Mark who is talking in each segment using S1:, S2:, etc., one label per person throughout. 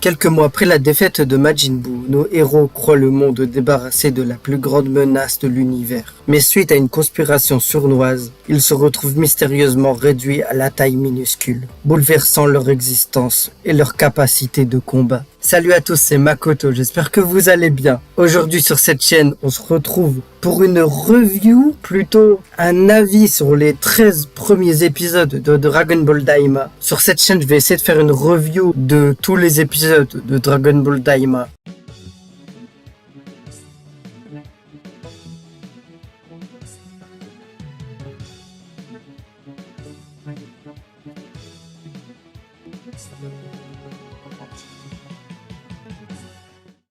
S1: Quelques mois après la défaite de Majin Buu, nos héros croient le monde débarrassé de la plus grande menace de l'univers. Mais suite à une conspiration sournoise, ils se retrouvent mystérieusement réduits à la taille minuscule, bouleversant leur existence et leur capacité de combat. Salut à tous, c'est Makoto, j'espère que vous allez bien. Aujourd'hui sur cette chaîne, on se retrouve pour une review, plutôt un avis sur les 13 premiers épisodes de Dragon Ball Daima. Sur cette chaîne, je vais essayer de faire une review de tous les épisodes de Dragon Ball Daima.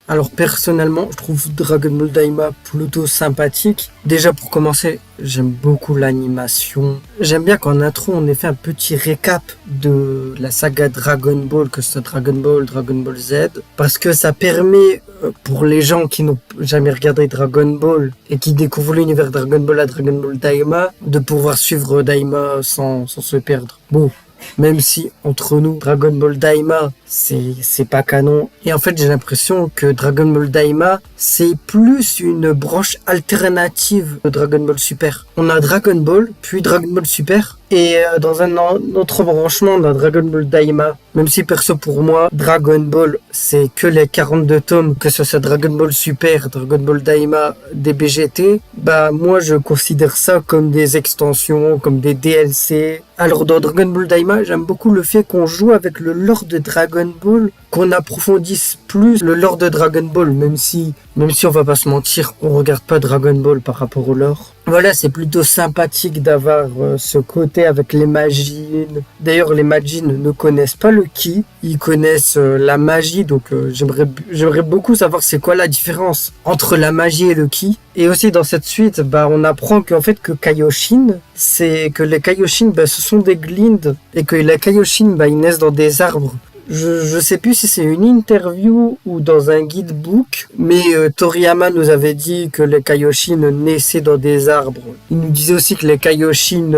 S1: Alors personnellement, je trouve Dragon Ball Daima plutôt sympathique. Déjà pour commencer, j'aime beaucoup l'animation. J'aime bien qu'en intro, on ait fait un petit récap de la saga Dragon Ball, que ce soit Dragon Ball, Dragon Ball Z. Parce que ça permet, pour les gens qui n'ont jamais regardé Dragon Ball et qui découvrent l'univers Dragon Ball à Dragon Ball Daima, de pouvoir suivre Daima sans se perdre. Bon. Même si, entre nous, Dragon Ball Daima, c'est pas canon. Et en fait, j'ai l'impression que Dragon Ball Daima, c'est plus une branche alternative de Dragon Ball Super. On a Dragon Ball, puis Dragon Ball Super. Et dans un autre branchement, on a Dragon Ball Daima. Même si perso pour moi, Dragon Ball, c'est que les 42 tomes, que ce soit Dragon Ball Super, Dragon Ball Daima, DBGT. Bah moi je considère ça comme des extensions, comme des DLC. Alors dans Dragon Ball Daima, j'aime beaucoup le fait qu'on joue avec le lore de Dragon Ball, qu'on approfondisse plus le lore de Dragon Ball, même si on va pas se mentir, on regarde pas Dragon Ball par rapport au lore. Voilà, c'est plutôt sympathique d'avoir ce côté avec les Majin. D'ailleurs, les Majin ne connaissent pas le Ki, ils connaissent la magie, donc j'aimerais beaucoup savoir c'est quoi la différence entre la magie et le Ki. Et aussi dans cette suite, on apprend qu'en fait que Kaioshin, c'est que les Kaioshin, ce sont des glindes, et que les Kaioshin, ils naissent dans des arbres. Je sais plus si c'est une interview ou dans un guidebook, mais Toriyama nous avait dit que les Kaioshin naissaient dans des arbres. Il nous disait aussi que les Kaioshin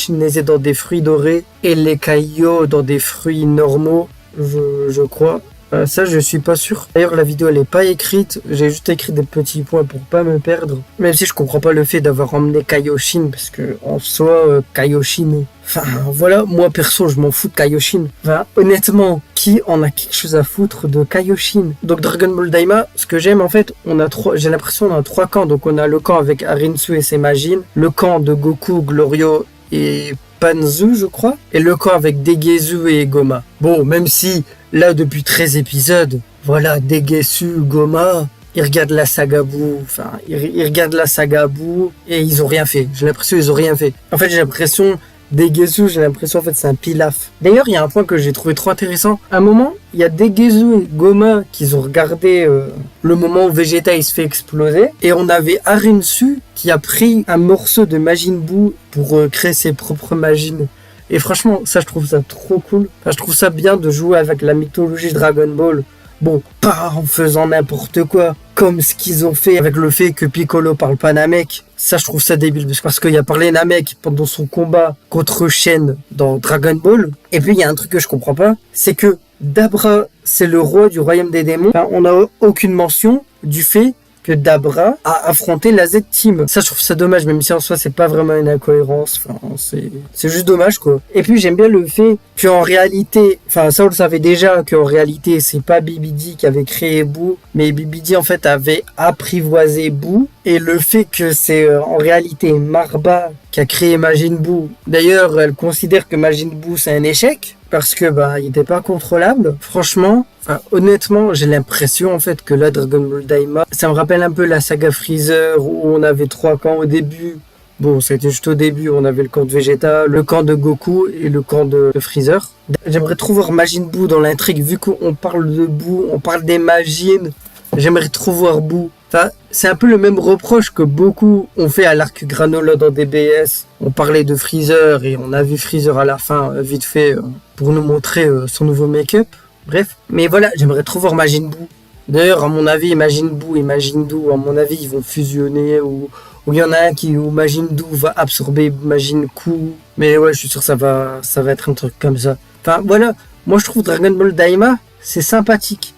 S1: naissaient dans des fruits dorés et les Kaio dans des fruits normaux, je crois. Ça, je suis pas sûr. D'ailleurs, la vidéo, elle est pas écrite. J'ai juste écrit des petits points pour pas me perdre. Même si je comprends pas le fait d'avoir emmené Kaioshin, parce que, en soi, Kaioshin... Enfin, voilà, moi, perso, je m'en fous de Kaioshin. Enfin, honnêtement, qui en a quelque chose à foutre de Kaioshin? Donc, Dragon Ball Daima, ce que j'aime, en fait, j'ai l'impression qu'on a 3 camps. Donc, on a le camp avec Arinsu et ses Majin, le camp de Goku, Glorio et Panzu, je crois, et le camp avec Degezu et Goma. Bon, même si, là, depuis 13 épisodes, voilà, Degezu, Goma, ils regardent la saga Buu, ils regardent la saga Buu, et ils ont rien fait. J'ai l'impression qu'ils ont rien fait. En fait, j'ai l'impression, Degezu, en fait, c'est un pilaf. D'ailleurs, il y a un point que j'ai trouvé trop intéressant. À un moment, il y a Degezu et Goma qui ont regardé le moment où Vegeta il se fait exploser. Et on avait Arinsu qui a pris un morceau de Majin Buu pour créer ses propres Majin. Et franchement, ça, je trouve ça trop cool. Enfin, je trouve ça bien de jouer avec la mythologie Dragon Ball. Bon, pas en faisant n'importe quoi, comme ce qu'ils ont fait avec le fait que Piccolo parle pas Namek. Ça, je trouve ça débile, parce qu'il a parlé Namek pendant son combat contre Shen dans Dragon Ball. Et puis, il y a un truc que je comprends pas, c'est que Dabra, c'est le roi du royaume des démons. Enfin, on n'a aucune mention du fait que Dabra a affronté la Z-Team. Ça, je trouve ça dommage, même si en soi, c'est pas vraiment une incohérence. Enfin, c'est juste dommage, quoi. Et puis, j'aime bien le fait qu'en réalité, enfin, ça, on le savait déjà, qu'en réalité, c'est pas Bibidi qui avait créé Buu, mais Bibidi, en fait, avait apprivoisé Buu. Et le fait que c'est en réalité Marba qui a créé Majin Buu. D'ailleurs, elle considère que Majin Buu, c'est un échec, parce que, il était pas contrôlable. Franchement, honnêtement, j'ai l'impression en fait que là, Dragon Ball Daima, ça me rappelle un peu la saga Freezer où on avait 3 camps au début. Bon, c'était juste au début, on avait le camp de Vegeta, le camp de Goku et le camp de Freezer. J'aimerais trop voir Majin Buu dans l'intrigue, vu qu'on parle de Buu, on parle des Majin. J'aimerais trop voir Buu. Enfin, c'est un peu le même reproche que beaucoup ont fait à l'arc Granola dans DBS. On parlait de Freezer et on a vu Freezer à la fin, vite fait, pour nous montrer son nouveau make-up. Bref, mais voilà, j'aimerais trop voir Majin Buu. D'ailleurs, à mon avis, Majin Buu et Majin Dou, à mon avis, ils vont fusionner, ou il y en a un où Majin Dou va absorber Majin Ku. Mais ouais, je suis sûr que ça va être un truc comme ça. Enfin, voilà, moi je trouve Dragon Ball Daima, c'est sympathique.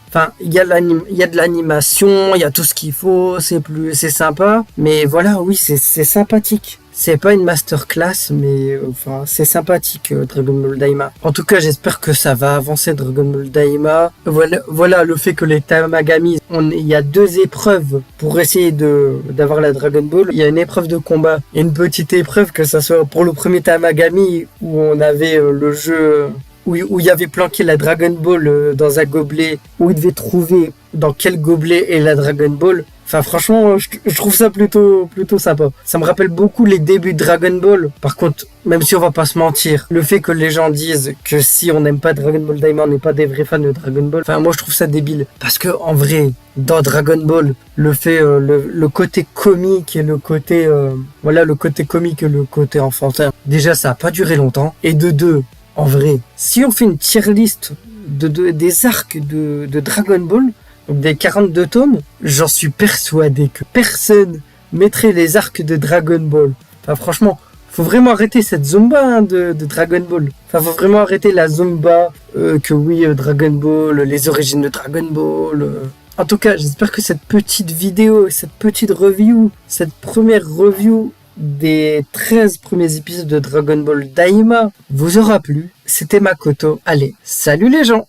S1: Enfin, il y a de l'animation, il y a tout ce qu'il faut, c'est sympa. Mais voilà, oui, c'est sympathique. C'est pas une masterclass, mais enfin, c'est sympathique, Dragon Ball Daima. En tout cas, j'espère que ça va avancer, Dragon Ball Daima. Voilà le fait que les Tamagami, il y a 2 épreuves pour essayer d'avoir la Dragon Ball. Il y a une épreuve de combat et une petite épreuve, que ça soit pour le premier Tamagami, où on avait le jeu... où il y avait planqué la Dragon Ball dans un gobelet, où il devait trouver dans quel gobelet est la Dragon Ball. Enfin, franchement, je trouve ça plutôt sympa. Ça me rappelle beaucoup les débuts de Dragon Ball. Par contre, même si on va pas se mentir, le fait que les gens disent que si on n'aime pas Dragon Ball Daima, on n'est pas des vrais fans de Dragon Ball. Enfin, moi, je trouve ça débile. Parce que, en vrai, dans Dragon Ball, le côté comique et le côté, le côté comique et le côté enfantin, déjà, ça a pas duré longtemps. Et de deux, en vrai, si on fait une tier list des arcs de Dragon Ball, donc des 42 tomes, j'en suis persuadé que personne mettrait les arcs de Dragon Ball. Enfin, franchement, faut vraiment arrêter cette Zumba de Dragon Ball. Enfin, faut vraiment arrêter la Zumba, Dragon Ball, les origines de Dragon Ball. En tout cas, j'espère que cette petite vidéo, cette petite review, cette première review des 13 premiers épisodes de Dragon Ball Daima vous aura plu. C'était Makoto. Allez, salut les gens!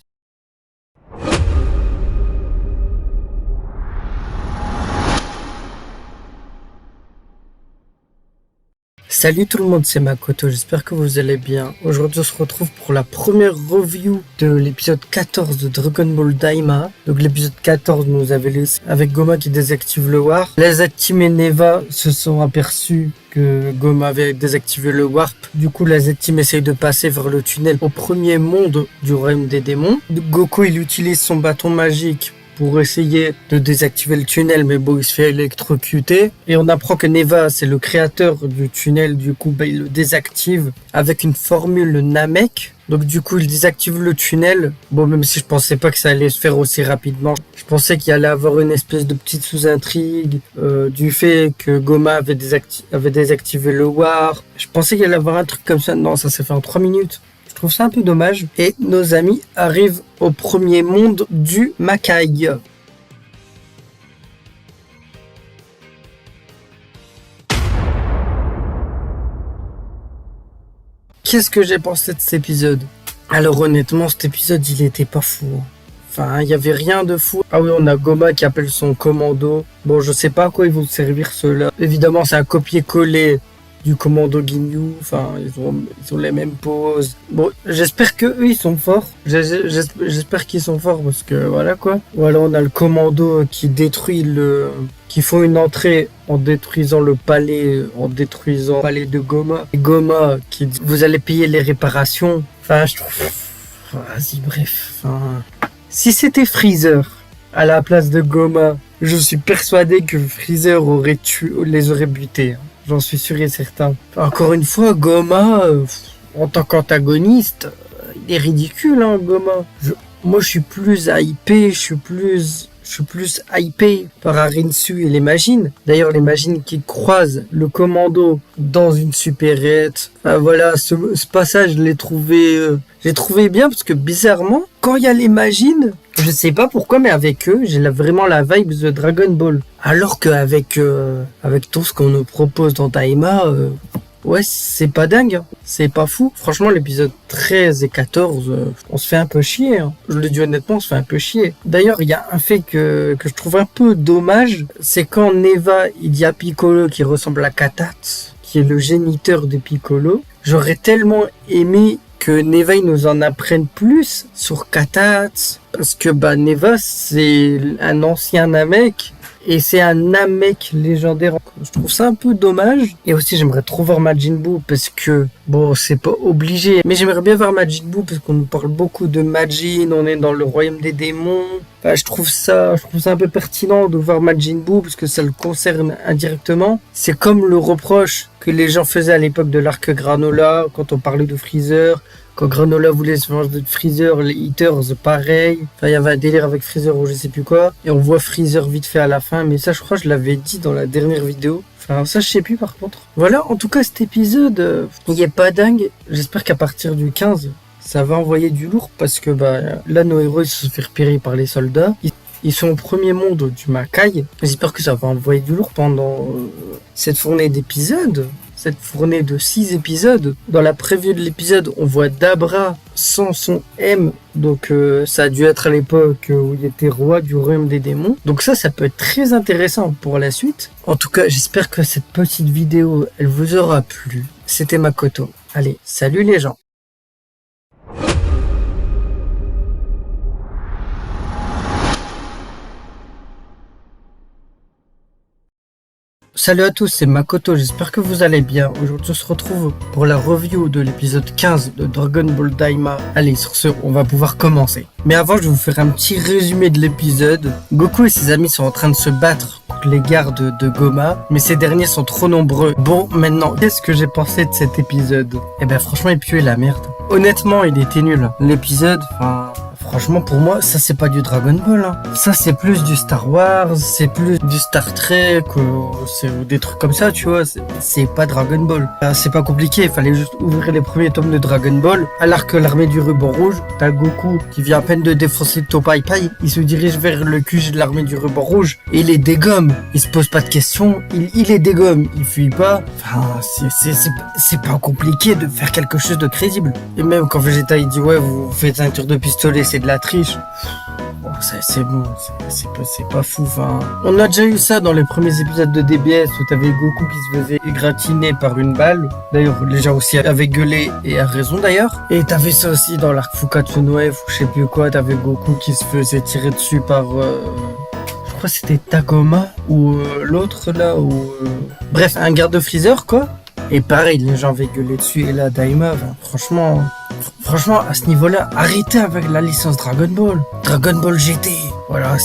S1: Salut tout le monde, c'est Makoto, j'espère que vous allez bien. Aujourd'hui on se retrouve pour la première review de l'épisode 14 de Dragon Ball Daima. Donc l'épisode 14 nous avait laissé avec Goma qui désactive le Warp. Les Z-Team et Neva se sont aperçus que Goma avait désactivé le Warp. Du coup la Z-Team essaye de passer vers le tunnel au premier monde du royaume des démons. Goku il utilise son bâton magique pour essayer de désactiver le tunnel, mais bon, il se fait électrocuter. Et on apprend que Neva, c'est le créateur du tunnel, du coup, il le désactive avec une formule Namek. Donc du coup, il désactive le tunnel. Bon, même si je pensais pas que ça allait se faire aussi rapidement. Je pensais qu'il allait avoir une espèce de petite sous-intrigue du fait que Goma avait désactivé le War. Je pensais qu'il allait avoir un truc comme ça. Non, ça s'est fait en 3 minutes. Je trouve ça un peu dommage. Et nos amis arrivent au premier monde du Makai. Qu'est-ce que j'ai pensé de cet épisode? Alors honnêtement, cet épisode, il était pas fou. Enfin, il y avait rien de fou. Ah oui, on a Goma qui appelle son commando. Bon, je sais pas à quoi ils vont servir ceux-là. Évidemment, c'est un copier-coller du commando Ginyu, enfin ils ont les mêmes poses. Bon, j'espère que eux ils sont forts. J'espère qu'ils sont forts parce que voilà quoi. Voilà, on a le commando qui qui font une entrée en détruisant le palais de Goma. Et Goma qui dit vous allez payer les réparations. Enfin, je trouve vas-y bref, enfin si c'était Freezer à la place de Goma, je suis persuadé que Freezer les aurait butés. J'en suis sûr et certain. Encore une fois, Goma, en tant qu'antagoniste, il est ridicule, hein, Goma. Moi, je suis plus hypé, je suis plus hypé par Arinsu et les Majin. D'ailleurs, les Majin qui croisent le commando dans une supérette. Enfin, voilà, ce passage, je l'ai trouvé bien parce que bizarrement, quand il y a les Majin, je sais pas pourquoi, mais avec eux, j'ai vraiment la vibe de Dragon Ball. Alors qu'avec avec tout ce qu'on nous propose dans Daima, ouais, c'est pas dingue, hein. C'est pas fou. Franchement, l'épisode 13 et 14, on se fait un peu chier. Hein. Je le dis honnêtement, on se fait un peu chier. D'ailleurs, il y a un fait que je trouve un peu dommage, c'est quand Neva, il y a Piccolo qui ressemble à Katatz, qui est le géniteur de Piccolo. J'aurais tellement aimé que Neva il nous en apprenne plus sur Katatz, parce que Neva c'est un ancien Namek et c'est un Namek légendaire. Je trouve ça un peu dommage. Et aussi j'aimerais trop voir Majin Buu parce que bon c'est pas obligé, mais j'aimerais bien voir Majin Buu parce qu'on nous parle beaucoup de Majin, on est dans le royaume des démons. Enfin, je trouve ça un peu pertinent de voir Majin Buu parce que ça le concerne indirectement. C'est comme le reproche que les gens faisaient à l'époque de l'arc Granola quand on parlait de Freezer. Quand Granola voulait se venger de Freezer, les Eaters, pareil. Enfin, il y avait un délire avec Freezer ou je sais plus quoi. Et on voit Freezer vite fait à la fin. Mais ça, je crois que je l'avais dit dans la dernière vidéo. Enfin, ça, je sais plus par contre. Voilà, en tout cas, cet épisode, il est pas dingue. J'espère qu'à partir du 15, ça va envoyer du lourd parce que là, nos héros ils se sont fait repérer par les soldats. Ils sont au premier monde du Makai. J'espère que ça va envoyer du lourd pendant cette fournée d'épisodes. Cette fournée de 6 épisodes. Dans la preview de l'épisode, on voit Dabra sans son M. Donc ça a dû être à l'époque où il était roi du royaume des démons. Donc ça peut être très intéressant pour la suite. En tout cas, j'espère que cette petite vidéo, elle vous aura plu. C'était Makoto. Allez, salut les gens. Salut à tous, c'est Makoto, j'espère que vous allez bien. Aujourd'hui on se retrouve pour la review de l'épisode 15 de Dragon Ball Daima. Allez, sur ce, on va pouvoir commencer. Mais avant, je vais vous faire un petit résumé de l'épisode. Goku et ses amis sont en train de se battre contre les gardes de Goma, mais ces derniers sont trop nombreux. Bon, maintenant, qu'est-ce que j'ai pensé de cet épisode? Eh ben franchement, il puait la merde. Honnêtement, il était nul. L'épisode, franchement, pour moi, ça c'est pas du Dragon Ball. Hein. Ça c'est plus du Star Wars, c'est plus du Star Trek, c'est des trucs comme ça, tu vois. C'est pas Dragon Ball. C'est pas compliqué, il fallait juste ouvrir les premiers tomes de Dragon Ball. Alors que l'armée du ruban rouge, t'as Goku qui vient à peine de défoncer Topai Pai, il se dirige vers le QG de l'armée du ruban rouge et il les dégomme. Il se pose pas de questions, il les dégomme, il fuit pas. Enfin, c'est pas compliqué de faire quelque chose de crédible. Et même quand Vegeta il dit ouais, vous faites un tir de pistolet, c'est de la triche. Bon, c'est bon, c'est pas fou. Enfin, on a déjà eu ça dans les premiers épisodes de DBS où t'avais Goku qui se faisait égratigner par une balle. D'ailleurs, les gens aussi avaient gueulé et à raison d'ailleurs. Et t'avais ça aussi dans l'arc Fukatsu no F ou je sais plus quoi. T'avais Goku qui se faisait tirer dessus par je crois que c'était Tagoma ou l'autre là ou bref, un garde Freezer quoi. Et pareil, les gens avaient gueulé dessus et là Daima, franchement, à ce niveau-là, arrêtez avec la licence Dragon Ball. Dragon Ball GT, voilà,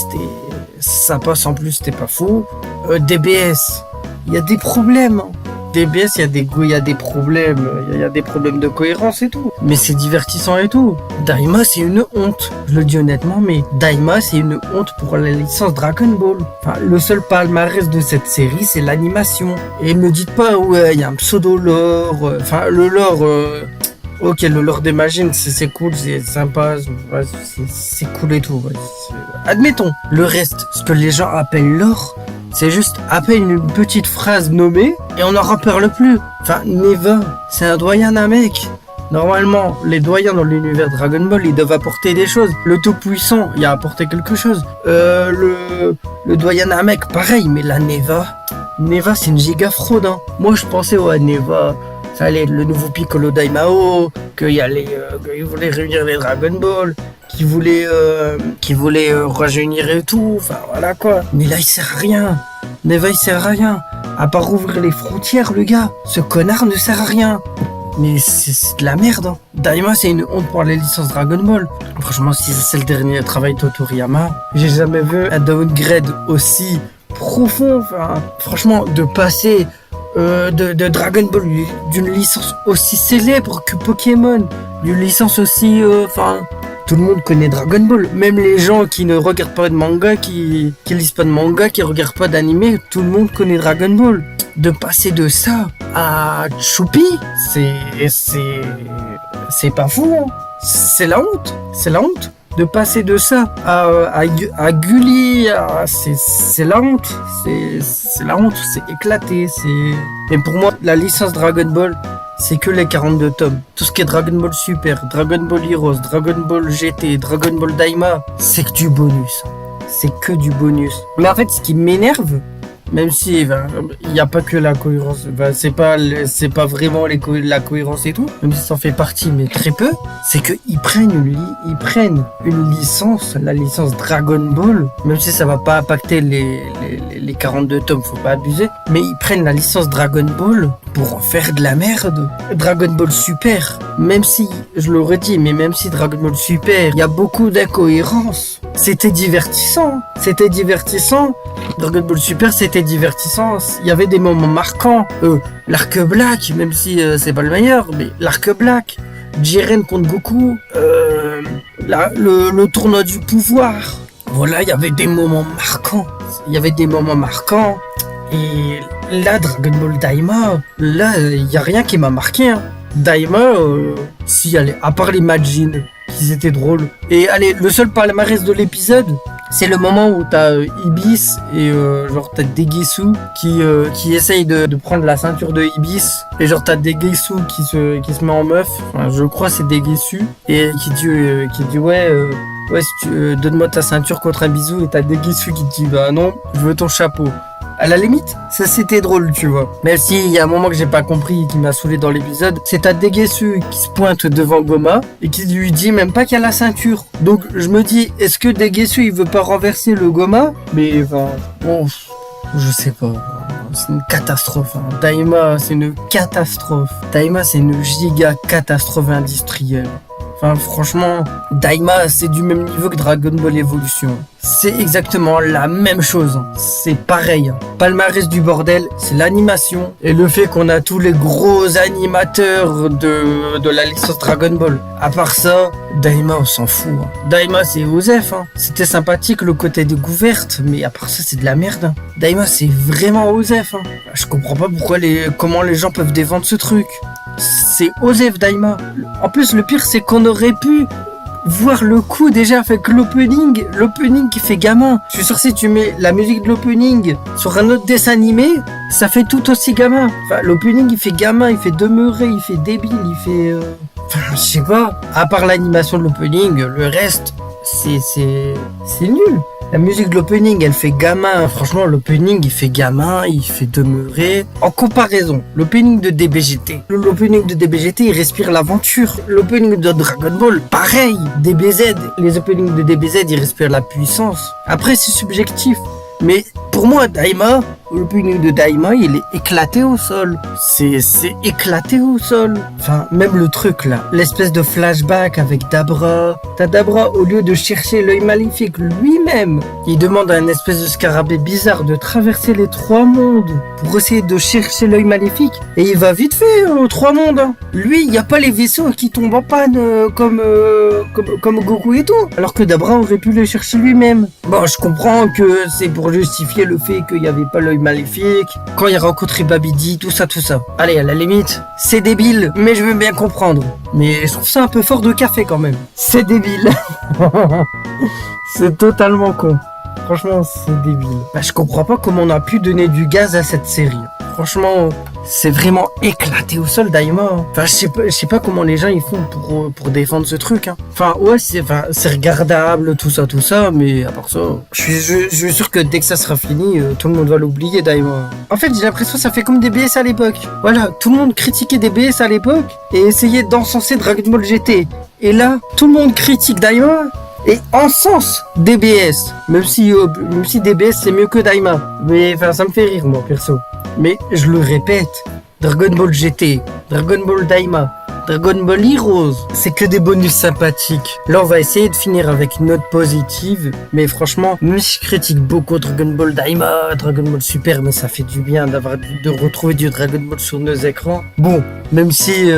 S1: ça passe en plus, c'était pas fou. DBS, il y a des problèmes. DBS, il y a des problèmes, il y a des problèmes de cohérence et tout. Mais c'est divertissant et tout. Daima, c'est une honte. Je le dis honnêtement, mais Daima, c'est une honte pour la licence Dragon Ball. Enfin, le seul palmarès de cette série, c'est l'animation. Et me dites pas, ouais, il y a un pseudo-lore. Enfin, le lore... Ok, le lore des Majin, c'est cool, c'est sympa, c'est cool et tout. Ouais, admettons, le reste, ce que les gens appellent lore, c'est juste à peine une petite phrase nommée et on n'en reparle plus. Enfin, Neva, c'est un doyen Namek. Normalement, les doyens dans l'univers Dragon Ball, ils doivent apporter des choses. Le Tout-Puissant, il a apporté quelque chose. Le doyen Namek, pareil, mais la Neva, c'est une giga fraude. Hein. Moi, je pensais, ouais, Neva... ça allait être le nouveau Piccolo Daimao, qu'il voulait réunir les Dragon Ball, qu'il voulait rajeunir et tout, enfin voilà quoi. Mais là il sert à rien, Neva il sert à rien, à part ouvrir les frontières le gars, ce connard ne sert à rien. Mais c'est de la merde hein. Daima c'est une honte pour les licences Dragon Ball. Franchement si c'est le dernier travail de Toriyama, j'ai jamais vu un downgrade aussi profond, enfin franchement de passer... de Dragon Ball, d'une licence aussi célèbre que Pokémon, d'une licence aussi, tout le monde connaît Dragon Ball, même les gens qui ne regardent pas de manga, qui lisent pas de manga, qui regardent pas d'anime, tout le monde connaît Dragon Ball. De passer de ça à Choupi, c'est pas fou, hein. C'est la honte. De passer de ça à Gulli, c'est la honte, c'est la honte, c'est éclaté, Mais pour moi, la licence Dragon Ball, c'est que les 42 tomes. Tout ce qui est Dragon Ball Super, Dragon Ball Heroes, Dragon Ball GT, Dragon Ball Daima, c'est que du bonus. C'est que du bonus. Mais en fait, ce qui m'énerve, même si il n'y a pas que la cohérence, c'est pas vraiment la cohérence et tout, même si ça en fait partie, mais très peu, c'est qu'ils prennent une licence, la licence Dragon Ball, même si ça va pas impacter les 42 tomes, faut pas abuser, mais ils prennent la licence Dragon Ball pour en faire de la merde. Dragon Ball Super, même si, je l'aurais dit, mais même si Dragon Ball Super, il y a beaucoup d'incohérences, c'était divertissant. Dragon Ball Super, c'était divertissant. Il y avait des moments marquants. L'arc Black, même si c'est pas le meilleur, mais l'arc Black, Jiren contre Goku, le tournoi du pouvoir. Voilà, il y avait des moments marquants. Et là, Dragon Ball Daima, là, il y a rien qui m'a marqué. Hein. Daima, si, allez, à part les Majin, qui étaient drôles. Et allez, le seul palmarès de l'épisode, c'est le moment où t'as Ibis et genre t'as Degesu qui essaye de prendre la ceinture de Ibis. Et genre t'as Degesu qui se met en meuf, enfin, je crois c'est Degesu, et qui dit ouais, si donne-moi ta ceinture contre un bisou. Et t'as Degesu qui dit bah non, je veux ton chapeau. À la limite, ça c'était drôle, tu vois. Même s'il y a un moment que j'ai pas compris et qui m'a saoulé dans l'épisode, c'est à Degesu qui se pointe devant Goma et qui lui dit même pas qu'il y a la ceinture. Donc je me dis, est-ce que Degesu il veut pas renverser le Goma? Mais enfin, bon, je sais pas. C'est une catastrophe. Hein. Daima, c'est une catastrophe. Daima, c'est une giga catastrophe industrielle. Enfin, franchement, Daima, c'est du même niveau que Dragon Ball Evolution. C'est exactement la même chose. C'est pareil. Palmarès du bordel, c'est l'animation et le fait qu'on a tous les gros animateurs de la licence Dragon Ball. À part ça, Daima, on s'en fout. Hein. Daima, c'est Osef. Hein. C'était sympathique le côté découverte, mais à part ça, c'est de la merde. Hein. Daima, c'est vraiment Osef. Hein. Je comprends pas comment les gens peuvent défendre ce truc. C'est Osef Daima. En plus, le pire, c'est qu'on aurait pu voir le coup déjà avec l'opening qui fait gamin. Je suis sûr si tu mets la musique de l'opening sur un autre dessin animé, ça fait tout aussi gamin. Enfin, l'opening il fait gamin, il fait demeurer, il fait débile, il fait... Enfin, je sais pas. À part l'animation de l'opening, le reste, c'est nul. La musique de l'opening, elle fait gamin. Franchement, l'opening, il fait gamin, il fait demeurer. En comparaison, l'opening de DBGT. L'opening de DBGT, il respire l'aventure. L'opening de Dragon Ball, pareil. DBZ. Les openings de DBZ, ils respirent la puissance. Après, c'est subjectif. Mais pour moi, Daima, l'opening de Daima, il est éclaté au sol. C'est éclaté au sol. Enfin, même le truc là, l'espèce de flashback avec Dabra. T'as Dabra, au lieu de chercher l'œil maléfique lui-même, il demande à une espèce de scarabée bizarre de traverser les 3 mondes pour essayer de chercher l'œil maléfique. Et il va vite fait aux 3 mondes. Hein. Lui, il n'y a pas les vaisseaux qui tombent en panne comme Goku et tout. Alors que Dabra aurait pu le chercher lui-même. Bon, je comprends que c'est pour justifier le fait qu'il n'y avait pas l'œil maléfique, quand il a rencontré Babidi, tout ça. Allez, à la limite, c'est débile, mais je veux bien comprendre. Mais je trouve ça un peu fort de café quand même. C'est débile. C'est totalement con. Franchement, c'est débile. Bah, je comprends pas comment on a pu donner du gaz à cette série. Franchement, c'est vraiment éclaté au sol, Daima. Enfin, je sais pas comment les gens ils font pour défendre ce truc. Hein. Enfin, ouais, c'est regardable, tout ça, mais à part ça, je suis sûr que dès que ça sera fini, tout le monde va l'oublier, Daima. En fait, j'ai l'impression que ça fait comme DBS à l'époque. Voilà, tout le monde critiquait DBS à l'époque et essayait d'encenser Dragon Ball GT. Et là, tout le monde critique Daima et encense DBS. Même si DBS c'est mieux que Daima. Mais enfin, ça me fait rire, moi, perso. Mais je le répète, Dragon Ball GT, Dragon Ball Daima, Dragon Ball Heroes, c'est que des bonus sympathiques. Là, on va essayer de finir avec une note positive. Mais franchement, même si je critique beaucoup Dragon Ball Daima, Dragon Ball Super, mais ça fait du bien de retrouver du Dragon Ball sur nos écrans. Bon, même si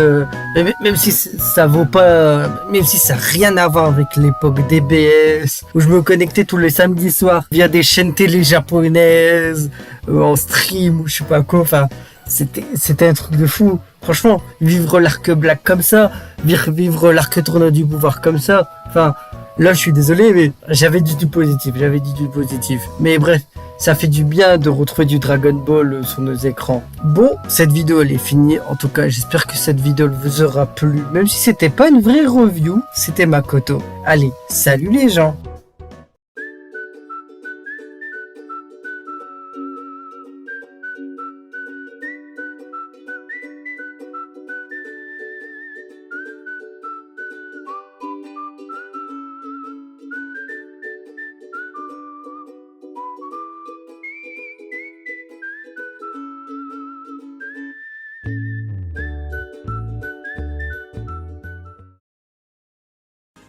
S1: ça vaut pas, même si ça n'a rien à voir avec l'époque DBS, où je me connectais tous les samedis soirs via des chaînes télé japonaises, en stream ou je sais pas quoi, enfin, c'était un truc de fou. Franchement, vivre l'arc Black comme ça, vivre l'arc Tournoi du pouvoir comme ça, enfin, là je suis désolé, mais j'avais dit du positif. Mais bref, ça fait du bien de retrouver du Dragon Ball sur nos écrans. Bon, cette vidéo elle est finie. En tout cas, j'espère que cette vidéo vous aura plu. Même si c'était pas une vraie review, c'était Makoto. Allez, salut les gens!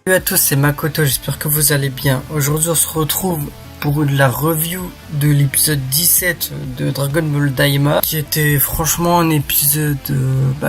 S1: Salut à tous, c'est Makoto, j'espère que vous allez bien. Aujourd'hui on se retrouve pour la review de l'épisode 17 de Dragon Ball Daima, qui était franchement un épisode,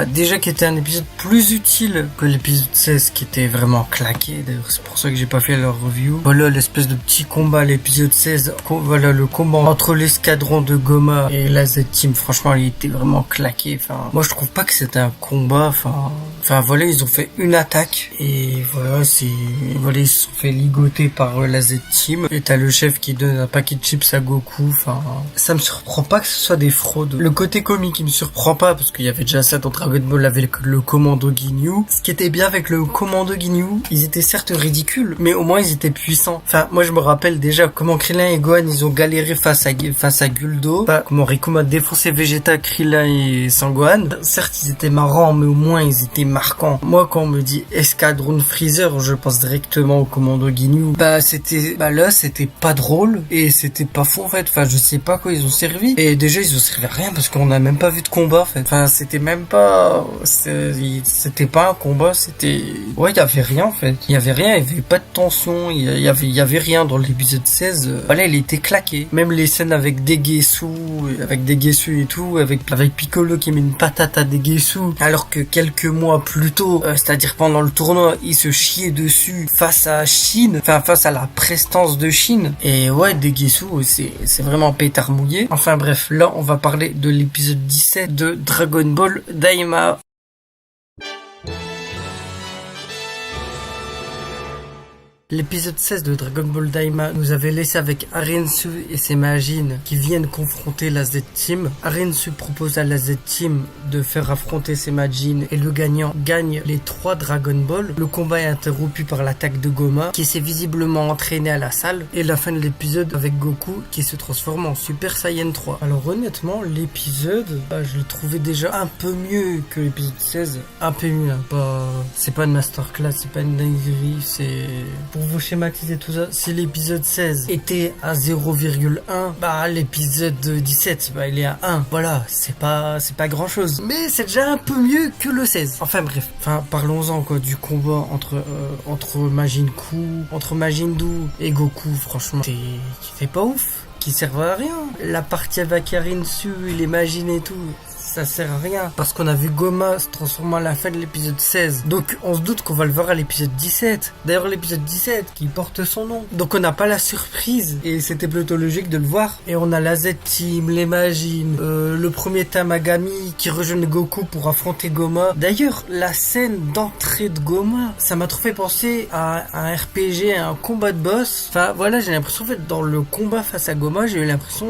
S1: déjà qui était un épisode plus utile que l'épisode 16, qui était vraiment claqué. D'ailleurs, c'est pour ça que j'ai pas fait la review. Voilà l'espèce de petit combat, l'épisode 16. Voilà le combat entre l'escadron de Goma et la Z-Team. Franchement, il était vraiment claqué. Enfin, moi, je trouve pas que c'était un combat. Enfin, voilà, ils ont fait une attaque et voilà, ils se sont fait ligoter par la Z-Team. Et t'as le chef qui donne un paquet de chips à Goku. Enfin, ça me surprend pas que ce soit des fraudes. Le côté comique, il me surprend pas parce qu'il y avait déjà ça dans Dragon Ball avec le commando Ginyu. Ce qui était bien avec le commando Ginyu, ils étaient certes ridicules, mais au moins ils étaient puissants. Enfin, moi je me rappelle déjà comment Krillin et Gohan ils ont galéré face à Guldo. Enfin, comment Riku a défoncé Vegeta, Krillin et Sangohan. Certes, ils étaient marrants, mais au moins ils étaient marquants. Moi, quand on me dit Escadron Freezer, je pense directement au commando Ginyu. Là, c'était pas drôle et c'était pas fou en fait. Enfin, je sais pas quoi ils ont servi. Et déjà, ils ont servi à rien parce qu'on a même pas vu de combat en fait. Enfin, c'était pas un combat, il y avait rien en fait. Il y avait rien, il y avait pas de tension, il y avait rien dans l'épisode 16. Voilà, il était claqué. Même les scènes avec Degesu et tout, avec Piccolo qui met une patate à Degesu, alors que quelques mois plus tôt, c'est-à-dire pendant le tournoi, il se chiait dessus face à la prestance de Chine. Et ouais, Degesu, c'est vraiment pétard mouillé. Enfin bref, là, on va parler de l'épisode 17 de Dragon Ball Daima. L'épisode 16 de Dragon Ball Daima nous avait laissé avec Arinsu et ses Majin qui viennent confronter la Z-Team. Arinsu propose à la Z-Team de faire affronter ses Majin et le gagnant gagne les 3 Dragon Ball. Le combat est interrompu par l'attaque de Goma qui s'est visiblement entraîné à la salle et la fin de l'épisode avec Goku qui se transforme en Super Saiyan 3. Alors honnêtement, l'épisode, je le trouvais déjà un peu mieux que l'épisode 16. Un peu mieux, c'est pas une masterclass, c'est pas une dinguerie, c'est... Pour vous schématiser tout ça, si l'épisode 16 était à 0,1, l'épisode 17, il est à 1. Voilà, c'est pas grand chose. Mais c'est déjà un peu mieux que le 16. Enfin bref, parlons-en du combat entre Majin Buu et Goku. Franchement, c'est pas ouf, qui servent à rien. La partie avec Arinsu, les Majin et tout, ça sert à rien parce qu'on a vu Goma se transformer à la fin de l'épisode 16. Donc on se doute qu'on va le voir à l'épisode 17. D'ailleurs l'épisode 17 qui porte son nom. Donc on n'a pas la surprise et c'était plutôt logique de le voir. Et on a la Z-Team, les Majin, le premier Tamagami qui rejoint Goku pour affronter Goma. D'ailleurs la scène d'entrée de Goma, ça m'a trop fait penser à un RPG, à un combat de boss. Enfin voilà, j'ai l'impression en fait dans le combat face à Goma, j'ai eu l'impression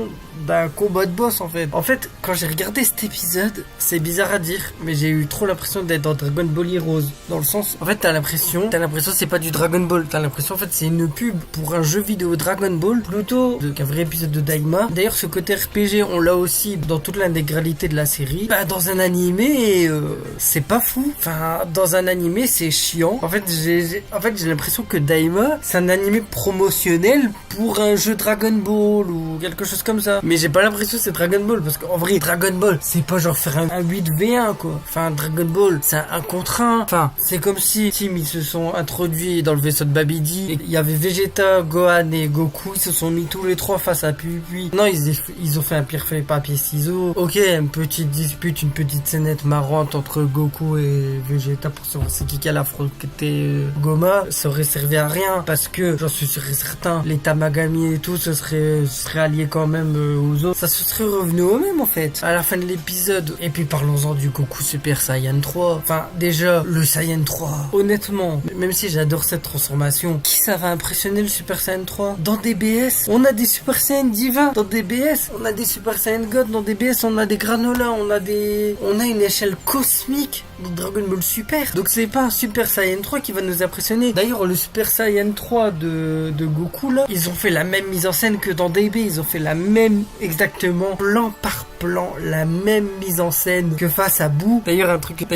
S1: d'un combat de boss en fait. En fait, quand j'ai regardé cet épisode, c'est bizarre à dire, mais j'ai eu trop l'impression d'être dans Dragon Ball Heroes. Dans le sens, en fait, t'as l'impression c'est pas du Dragon Ball. T'as l'impression, en fait, c'est une pub pour un jeu vidéo Dragon Ball plutôt qu'un vrai épisode de Daima. D'ailleurs, ce côté RPG, on l'a aussi dans toute l'intégralité de la série. Dans un animé, c'est pas fou. Enfin, dans un animé, c'est chiant. En fait, j'ai l'impression que Daima, c'est un animé promotionnel pour un jeu Dragon Ball ou quelque chose comme ça. Mais j'ai pas l'impression que c'est Dragon Ball parce qu'en vrai, Dragon Ball, c'est pas genre faire un 8v1 quoi. Enfin, Dragon Ball, c'est un contre 1. Enfin, c'est comme si ils se sont introduits dans le vaisseau de Babidi et il y avait Vegeta, Gohan et Goku, ils se sont mis tous les 3 face à Pipi. Non, ils ont fait un pierre feuille papier ciseaux. Ok, une petite dispute, une petite scénette marrante entre Goku et Vegeta pour savoir c'est qui a affronté Goma. Ça aurait servi à rien parce que j'en suis sûr et certain, les Tamagami et tout se serait allié quand même aux autres. Ça se serait revenu au même en fait à la fin de l'épisode. Et puis parlons-en du Goku Super Saiyan 3. Enfin déjà le Saiyan 3, honnêtement, même si j'adore cette transformation, qui ça va impressionner le Super Saiyan 3? Dans DBS on a des Super Saiyan divins, dans DBS on a des Super Saiyan God, dans DBS on a des granolas, on a une échelle cosmique de Dragon Ball Super. Donc c'est pas un Super Saiyan 3 qui va nous impressionner. D'ailleurs le Super Saiyan 3 de Goku là, ils ont fait la même mise en scène que dans DB, ils ont fait la même exactement plan par plan plan, la même mise en scène que face à Boo. D'ailleurs un truc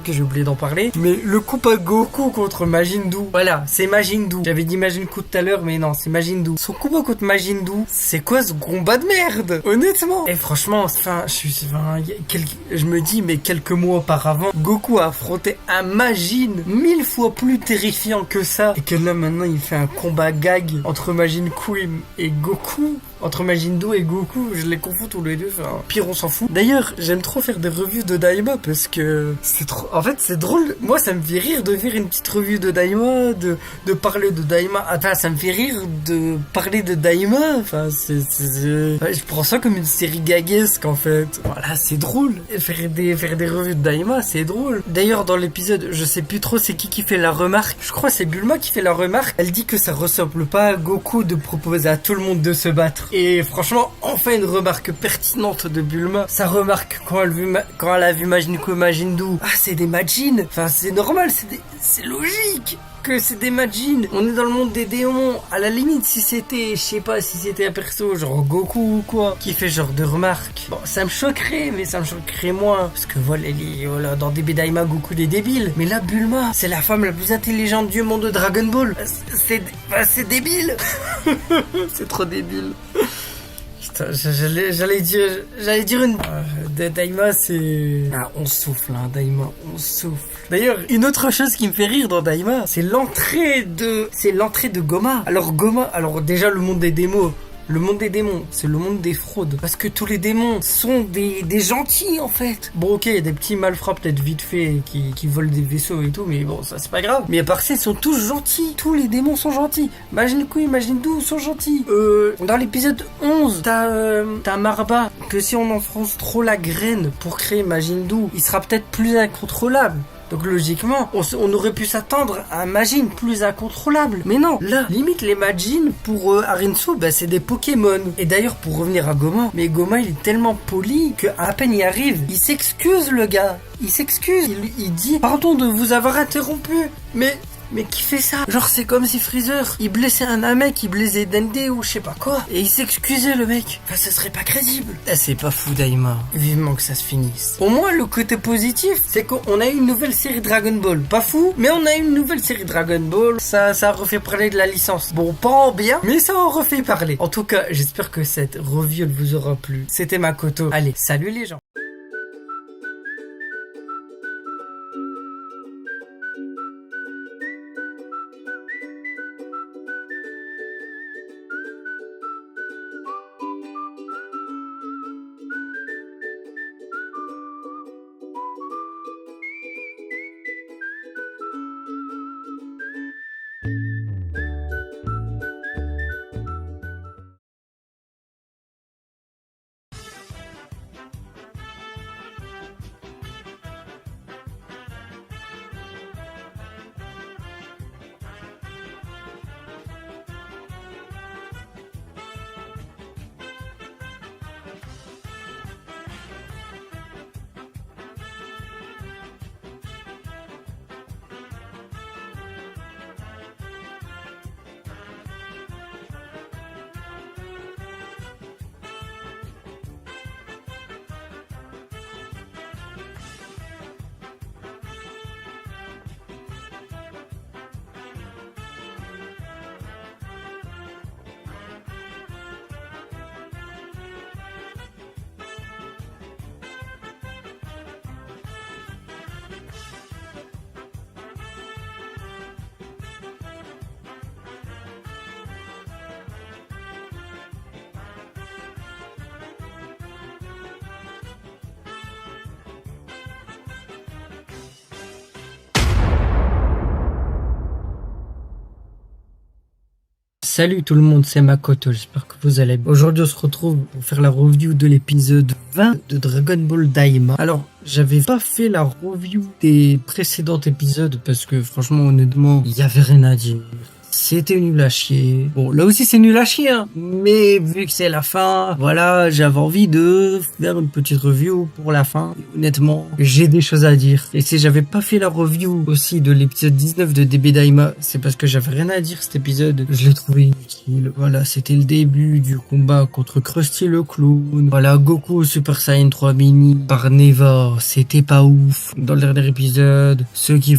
S1: que j'ai oublié d'en parler, mais le coup à Goku contre Majin Buu. Voilà, c'est Majin Buu. J'avais dit Majin Buu tout à l'heure, mais non, c'est Majin Buu. Son combat contre Majin Buu, c'est quoi ce combat de merde? Honnêtement. Et franchement, je me dis, mais quelques mois auparavant, Goku a affronté un Majin 1000 fois plus terrifiant que ça. Et que là, maintenant, il fait un combat gag entre Majin Buu et Goku. Entre Majin Buu et Goku, je les confonds tous les deux. Enfin, pire, on s'en fout. D'ailleurs, j'aime trop faire des revues de Daima parce que c'est trop. En fait, c'est drôle. Moi, ça me fait rire de faire une petite revue de Daima, de parler de Daima. Enfin, ça me fait rire de parler de Daima. Enfin, je prends ça comme une série gaguesque en fait. Voilà, c'est drôle. Faire des revues de Daima, c'est drôle. D'ailleurs, dans l'épisode, je sais plus trop c'est qui fait la remarque. Je crois que c'est Bulma qui fait la remarque. Elle dit que ça ressemble pas à Goku de proposer à tout le monde de se battre. Et franchement, enfin une remarque pertinente de Bulma. Sa remarque quand elle a vu Majin Buu et Majin Buu. Ah, c'est des Majin. Enfin, c'est normal, c'est logique que c'est des Majin. On est dans le monde des démons. À la limite, si c'était un perso genre Goku ou quoi, qui fait genre de remarques. Bon, ça me choquerait, mais ça me choquerait moins. Parce que voilà, dans DB Daima, Goku est débile. Mais là, Bulma, c'est la femme la plus intelligente du monde de Dragon Ball. C'est débile. C'est trop débile. Putain, j'allais dire une... Daima, c'est... Ah, on souffle, hein, Daima, on souffle. D'ailleurs, une autre chose qui me fait rire dans Daima, c'est l'entrée de Goma. Alors déjà, le monde des démons, c'est le monde des fraudes. Parce que tous les démons sont des gentils, en fait. Bon, ok, il y a des petits malfrats peut-être vite fait qui volent des vaisseaux et tout, mais bon, ça c'est pas grave. Mais à part ça, ils sont tous gentils. Tous les démons sont gentils. Majin Buu et Majin Buu sont gentils. Dans l'épisode 11, t'as Marba, que si on enfonce trop la graine pour créer Majin Buu, il sera peut-être plus incontrôlable. Donc logiquement, on aurait pu s'attendre à un Majin plus incontrôlable. Mais non, là, limite les Majin pour Arinsu, c'est des Pokémon. Et d'ailleurs, pour revenir à Goma, mais Goma il est tellement poli qu'à peine il arrive, il s'excuse le gars. Il s'excuse, il dit « Pardon de vous avoir interrompu, mais qui fait ça? Genre c'est comme si Freezer, il blessait un mec, il blessait Dende ou je sais pas quoi. Et il s'excusait le mec. Enfin ça serait pas crédible. C'est pas fou Daima. Vivement que ça se finisse. Au moins le côté positif, c'est qu'on a eu une nouvelle série Dragon Ball. Pas fou, mais on a eu une nouvelle série Dragon Ball. Ça refait parler de la licence. Bon, pas en bien, mais ça en refait parler. En tout cas, j'espère que cette review vous aura plu. C'était Makoto. Allez, salut les gens. Salut tout le monde, c'est Makoto, j'espère que vous allez bien. Aujourd'hui on se retrouve pour faire la review de l'épisode 20 de Dragon Ball Daima. Alors, j'avais pas fait la review des précédents épisodes parce que franchement honnêtement, il y avait rien à dire. c'était nul à chier. Bon, là aussi c'est nul à chier, hein. Mais vu que c'est la fin, voilà, j'avais envie de faire une petite review pour la fin. Et honnêtement, j'ai des choses à dire. Et si j'avais pas fait la review aussi de l'épisode 19 de DB Daima, c'est parce que j'avais rien à dire cet épisode. Je l'ai trouvé inutile. Voilà, c'était le début du combat contre Krusty le Clown. Voilà, Goku Super Saiyan 3 Mini par Neva. C'était pas ouf. Dans le dernier épisode, ceux qui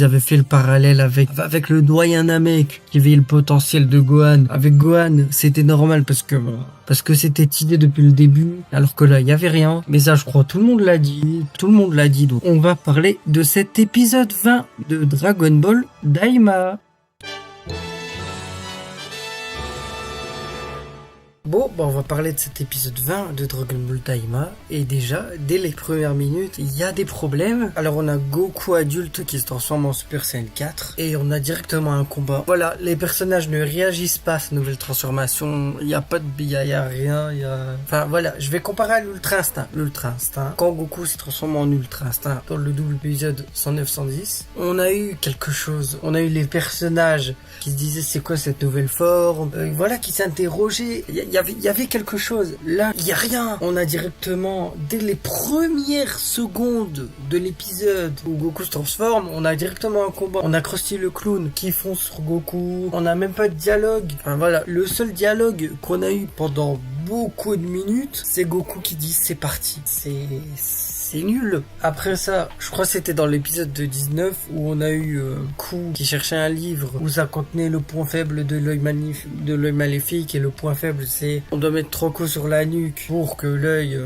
S1: avaient fait le parallèle avec le doyen Namek, qui avait le potentiel de Gohan. Avec Gohan, c'était normal parce que c'était idée depuis le début, alors que là, il y avait rien. Mais ça, je crois, tout le monde l'a dit. Donc, on va parler de cet épisode 20 de Dragon Ball Daima. Bon, on va parler de cet épisode 20 de Dragon Ball Daima. Et déjà, dès les premières minutes, il y a des problèmes. Alors, on a Goku adulte qui se transforme en Super Saiyan 4. Et on a directement un combat. Voilà, les personnages ne réagissent pas à cette nouvelle transformation. Il n'y a pas de billet, il n'y a rien. Enfin, voilà, je vais comparer à l'Ultra Instinct. L'Ultra Instinct, quand Goku s'est transformé en Ultra Instinct dans le double épisode 109-110, on a eu quelque chose. On a eu les personnages qui se disaient c'est quoi cette nouvelle forme. Voilà, qui s'interrogeaient. Il y avait quelque chose. Là, il y a rien. On a directement, dès les premières secondes de l'épisode où Goku se transforme, on a directement un combat. On a Krusty le Clown qui fonce sur Goku. On n'a même pas de dialogue. Enfin voilà, le seul dialogue qu'on a eu pendant beaucoup de minutes, c'est Goku qui dit c'est parti. C'est nul. Après ça, je crois que c'était dans l'épisode de 19 où on a eu Goku qui cherchait un livre où ça contenait le point faible de l'œil maléfique, et le point faible c'est on doit mettre 3 coups sur la nuque pour que l'œil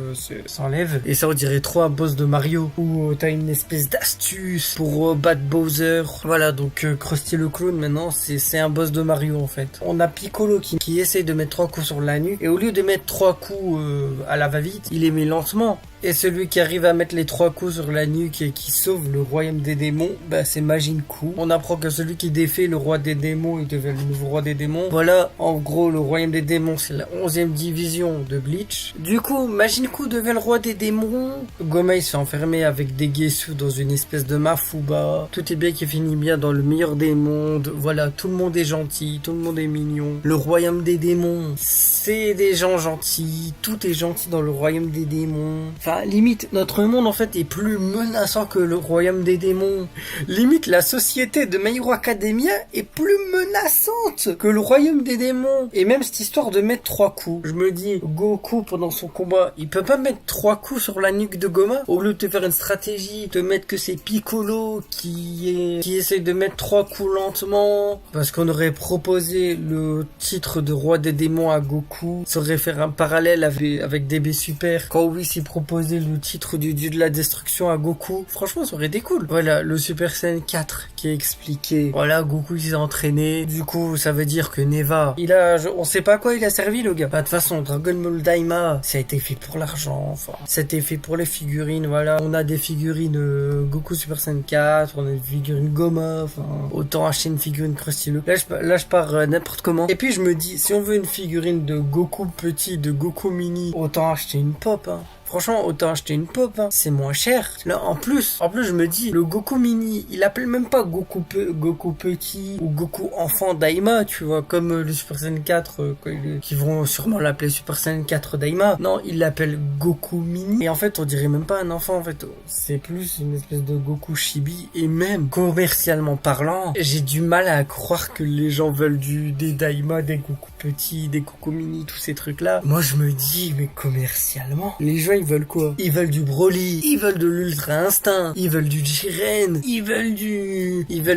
S1: s'enlève. Et ça on dirait trop un boss de Mario où t'as une espèce d'astuce pour battre Bowser. Voilà, donc Krusty le Clown maintenant c'est un boss de Mario en fait. On a Piccolo qui essaye de mettre 3 coups sur la nuque, et au lieu de mettre 3 coups à la va-vite, il les met lentement. Et celui qui arrive à mettre les 3 coups sur la nuque et qui sauve le royaume des démons, c'est Majin Buu. On apprend que celui qui défait le roi des démons, il devient le nouveau roi des démons. Voilà, en gros, le royaume des démons, c'est la 11e division de Bleach. Du coup, Majin Buu devient le roi des démons. Goma, il se fait enfermer avec des Geissu dans une espèce de Mafuba. Tout est bien qui finit bien dans le meilleur des mondes. Voilà, tout le monde est gentil, tout le monde est mignon. Le royaume des démons, c'est des gens gentils. Tout est gentil dans le royaume des démons. Enfin, limite, notre monde en fait est plus menaçant que le royaume des démons. Limite, la société de My Hero Academia est plus menaçante que le royaume des démons. Et même cette histoire de mettre 3 coups. Je me dis, Goku pendant son combat, il peut pas mettre 3 coups sur la nuque de Goma. Au lieu de te faire une stratégie, de mettre que c'est Piccolo qui essaye de mettre 3 coups lentement. Parce qu'on aurait proposé le titre de roi des démons à Goku. Ça aurait fait un parallèle avec DB Super. Quand Whis il proposait le titre du dieu de la destruction à Goku, franchement ça aurait été cool. Voilà, le Super Saiyan 4 qui est expliqué. Voilà, Goku il s'est entraîné. Du coup, ça veut dire que Neva, on sait pas à quoi il a servi le gars. De toute façon, Dragon Ball Daima, ça a été fait pour l'argent. Enfin, ça a été fait pour les figurines. Voilà, on a des figurines Goku Super Saiyan 4, on a des figurines Goma. Enfin, autant acheter une figurine Krusty le. Là, je pars n'importe comment. Et puis je me dis, si on veut une figurine de Goku petit, de Goku mini, autant acheter une pop. Hein. Franchement, autant acheter une pop, hein. C'est moins cher. Là, en plus, je me dis, le Goku mini, il appelle même pas Goku petit ou Goku enfant Daima, tu vois, comme le Super Saiyan 4, qui vont sûrement l'appeler Super Saiyan 4 Daima. Non, il l'appelle Goku mini. Et en fait, on dirait même pas un enfant, en fait. C'est plus une espèce de Goku chibi. Et même, commercialement parlant, j'ai du mal à croire que les gens veulent des Daima, des Goku petits, des Goku mini, tous ces trucs-là. Moi, je me dis, mais commercialement, les gens, ils veulent quoi? Ils veulent du Broly, ils veulent de l'Ultra Instinct, ils veulent du Jiren, ils veulent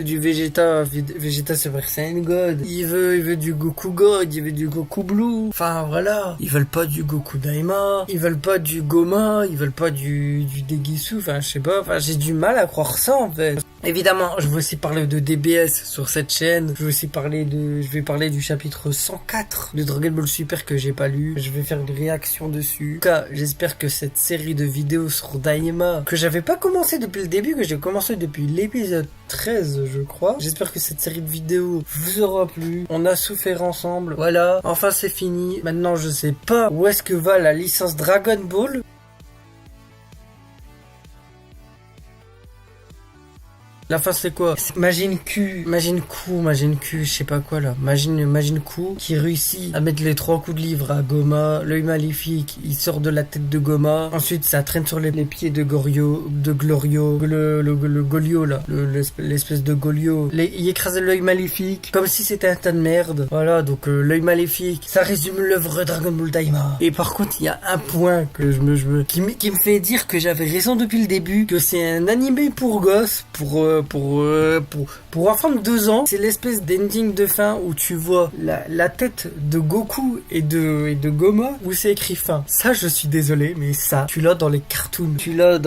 S1: du Vegeta Super Saiyan God, ils veulent du Goku God, ils veulent du Goku Blue. Enfin voilà, ils veulent pas du Goku Daima, ils veulent pas du Goma, ils veulent pas du Degisu. Enfin je sais pas, j'ai du mal à croire ça en fait. Évidemment, je vais aussi parler de DBS sur cette chaîne. Je vais parler du chapitre 104 de Dragon Ball Super que j'ai pas lu. Je vais faire une réaction dessus. En tout cas, j'espère que cette série de vidéos sur Daima, que j'avais pas commencé depuis le début, que j'ai commencé depuis l'épisode 13, je crois. J'espère que cette série de vidéos vous aura plu. On a souffert ensemble. Voilà. Enfin, c'est fini. Maintenant, je sais pas où est-ce que va la licence Dragon Ball. La fin c'est quoi? Majin Ku, je sais pas quoi là. Majin Ku qui réussit à mettre les 3 coups de livre à Goma. L'œil maléfique, il sort de la tête de Goma. Ensuite ça traîne sur les pieds de Glorio, le Golio là, l'espèce de Golio. Il écrase l'œil maléfique comme si c'était un tas de merde. Voilà, donc l'œil maléfique, ça résume l'œuvre Dragon Ball Daima. Et par contre, il y a un point que qui me fait dire que j'avais raison depuis le début, que c'est un animé pour gosses, pour enfants de 2 ans. C'est l'espèce d'ending de fin où tu vois la tête de Goku et de Goma où c'est écrit fin. Ça, je suis désolé, mais ça, tu l'as dans les cartoons. Tu l'as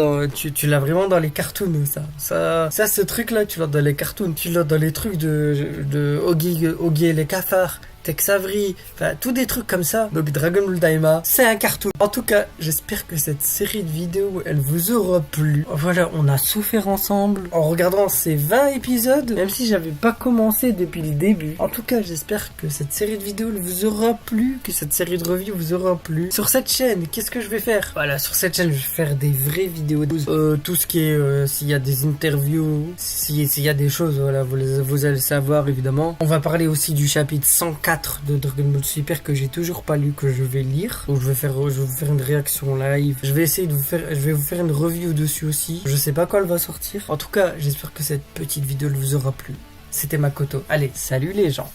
S1: vraiment dans les cartoons, ça, ce truc-là, tu l'as dans les cartoons. Tu l'as dans les trucs de Oggy et les cafards. Tex Avery, enfin tous des trucs comme ça. Donc Dragon Ball Daima, c'est un cartoon. En tout cas, j'espère que cette série de vidéos, elle vous aura plu. Voilà, on a souffert ensemble en regardant ces 20 épisodes, même si j'avais pas commencé depuis le début. En tout cas, j'espère que cette série de vidéos vous aura plu, que cette série de reviews vous aura plu. Sur cette chaîne, qu'est-ce que je vais faire? Voilà, sur cette chaîne, je vais faire des vraies vidéos. Tout ce qui est, s'il y a des interviews, s'il y a des choses, voilà, vous allez savoir évidemment. On va parler aussi du chapitre 104 de Dragon Ball Super que j'ai toujours pas lu, que je vais lire. Donc je vais vous faire une réaction live. Je vais essayer je vais vous faire une review dessus aussi. Je sais pas quand elle va sortir. En tout cas, j'espère que cette petite vidéo vous aura plu. C'était Makoto. Allez, salut les gens.